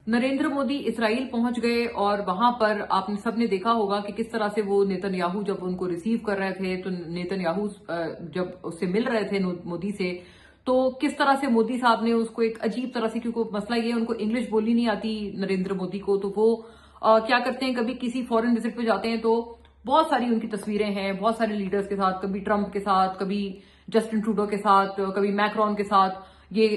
Narendra Modi Israel पहुंच गए और वहां पर आपने सबने देखा होगा कि किस तरह से वो नेतन्याहू जब उनको रिसीव कर रहे थे, तो नेतन्याहू जब उससे मिल रहे थे मोदी से, तो किस तरह से मोदी साहब ने उसको एक अजीब तरह से, क्योंकि मसला ये उनको इंग्लिश बोलनी नहीं आती नरेंद्र मोदी को, तो वो क्या करते हैं, कभी किसी फॉरेन विजिट पे जाते हैं तो बहुत सारी उनकी तस्वीरें हैं बहुत सारे लीडर्स के साथ, कभी ट्रंप के साथ, कभी जस्टिन ट्रूडो के साथ, कभी मैक्रॉन के साथ, ये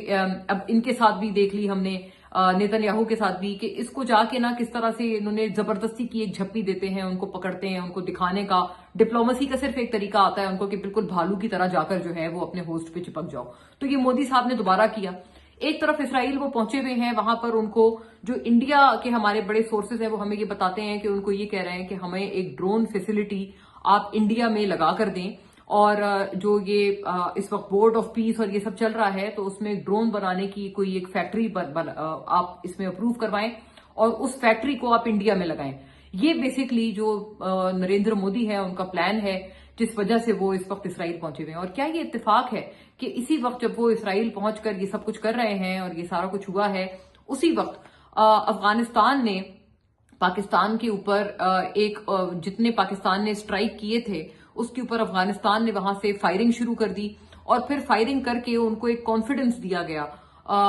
अब इनके साथ भी देख ली हमने, नेतन्याहू के साथ भी, कि इसको जाके ना किस तरह से इन्होंने जबरदस्ती की एक झप्पी देते हैं, उनको पकड़ते हैं, उनको दिखाने का डिप्लोमेसी का सिर्फ एक तरीका आता है उनको कि बिल्कुल भालू की तरह जाकर जो है वो अपने होस्ट पे चिपक जाओ। तो ये मोदी साहब ने दोबारा किया। एक तरफ इसराइल वो पहुंचे हुए हैं, वहां पर उनको जो इंडिया के हमारे बड़े सोर्सेज हैं वो हमें ये बताते हैं कि उनको ये कह रहे हैं कि हमें एक ड्रोन फैसिलिटी आप इंडिया में लगा कर दें, और जो ये इस वक्त बोर्ड ऑफ पीस और ये सब चल रहा है, तो उसमें ड्रोन बनाने की कोई एक फैक्ट्री आप इसमें अप्रूव करवाएं और उस फैक्ट्री को आप इंडिया में लगाएं। ये बेसिकली जो नरेंद्र मोदी है उनका प्लान है, जिस वजह से वो इस वक्त इसराइल पहुंचे हुए हैं। और क्या ये इत्तेफाक है कि इसी वक्त जब वो इसराइल पहुंचकर ये सब कुछ कर रहे हैं और ये सारा कुछ हुआ है, उसी वक्त अफगानिस्तान ने पाकिस्तान के ऊपर जितने पाकिस्तान ने स्ट्राइक किए थे उसके ऊपर अफगानिस्तान ने वहां से फायरिंग शुरू कर दी, और फिर फायरिंग करके उनको एक कॉन्फिडेंस दिया गया।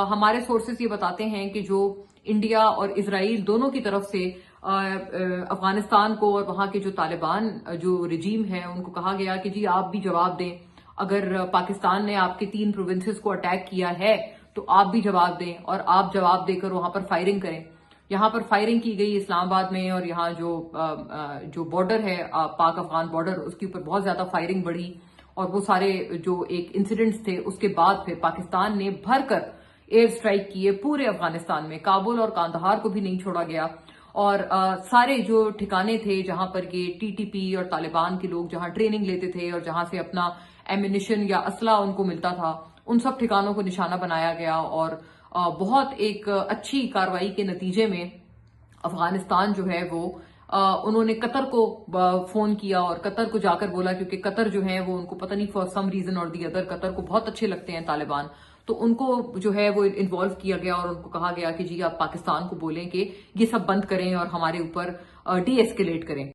हमारे सोर्सेस ये बताते हैं कि जो इंडिया और इजराइल दोनों की तरफ से अफगानिस्तान को और वहां के जो तालिबान जो रिजीम है उनको कहा गया कि जी आप भी जवाब दें, अगर पाकिस्तान ने आपके 3 प्रोविंसेस को अटैक किया है तो आप भी जवाब दें, और आप जवाब देकर वहां पर फायरिंग करें। यहाँ पर फायरिंग की गई इस्लामाबाद में, और यहाँ जो बॉर्डर है पाक अफगान बॉर्डर, उसके ऊपर बहुत ज्यादा फायरिंग बढ़ी, और वो सारे जो एक इंसिडेंट्स थे उसके बाद फिर पाकिस्तान ने भरकर एयर स्ट्राइक किए पूरे अफगानिस्तान में, काबुल और कांदाहार को भी नहीं छोड़ा गया, और सारे जो ठिकाने थे जहां पर ये टीटीपी और तालिबान के लोग जहां ट्रेनिंग लेते थे और जहां से अपना एमिनिशन या असला उनको मिलता था, उन सब ठिकानों को निशाना बनाया गया। और बहुत एक अच्छी कार्रवाई के नतीजे में अफगानिस्तान जो है वो उन्होंने कतर को फोन किया और कतर को जाकर बोला, क्योंकि कतर जो है वो उनको पता नहीं फॉर सम रीजन और दी अदर कतर को बहुत अच्छे लगते हैं तालिबान, तो उनको जो है वो इन्वॉल्व किया गया और उनको कहा गया कि जी आप पाकिस्तान को बोलें कि ये सब बंद करें और हमारे ऊपर डी एस्केलेट करें।